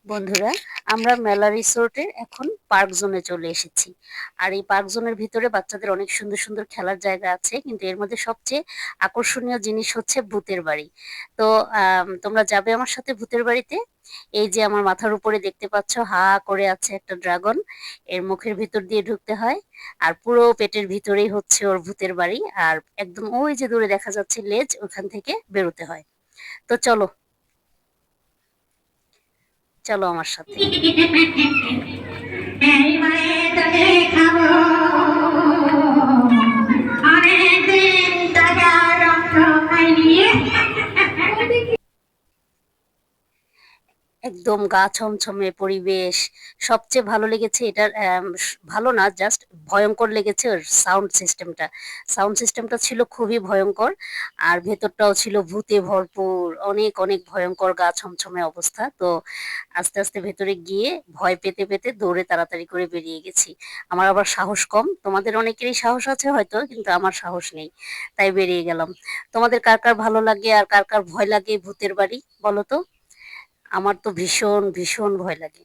বন্ধুরা, আমরা মেলা রিসোর্টের এখন পার্ক জোনে চলে এসেছি। আর এই পার্ক জোনের ভিতরে বাচ্চাদের অনেক সুন্দর সুন্দর খেলার জায়গা আছে, কিন্তু এর মধ্যে সবচেয়ে আকর্ষণীয় জিনিস হচ্ছে ভূতের বাড়ি। তো তোমরা যাবে আমার সাথে ভূতের বাড়িতে। এই যে আমার মাথার উপরে দেখতে পাচ্ছ হা করে আছে একটা ড্রাগন, এর মুখের ভিতর দিয়ে ঢুকতে হয়। আর পুরো পেটের ভিতরেই হচ্ছে ওর ভূতের বাড়ি। আর একদম ওই যে দূরে দেখা যাচ্ছে লেজ, ওখান থেকে বেরোতে হয়। তো চলো, চলো আমার সাথে। এইবারে তোকে খাবো অনেকদিন টাকা রক্ত খাইনি। একদম গা ছমছমে পরিবেশ। সবচেয়ে ভালো লেগেছে এটার ভালো না, জাস্ট ভয়ঙ্কর লেগেছে ওর সাউন্ড সিস্টেমটা ছিল খুবই ভয়ঙ্কর। আর ভেতরটাও ছিল ভূতে ভরপুর, অনেক অনেক ভয়ঙ্কর, গা ছমছমে অবস্থা। তো আস্তে আস্তে ভেতরে গিয়ে ভয় পেতে পেতে দৌড়ে তাড়াতাড়ি করে বেরিয়ে গেছি। আমার আবার সাহস কম, তোমাদের অনেকেরই সাহস আছে হয়তো, কিন্তু আমার সাহস নেই, তাই বেরিয়ে গেলাম। তোমাদের কার কার ভালো লাগে আর কার কার ভয় লাগে ভূতের বাড়ি, বলো তো। আমার তো ভীষণ ভীষণ ভয় লাগে।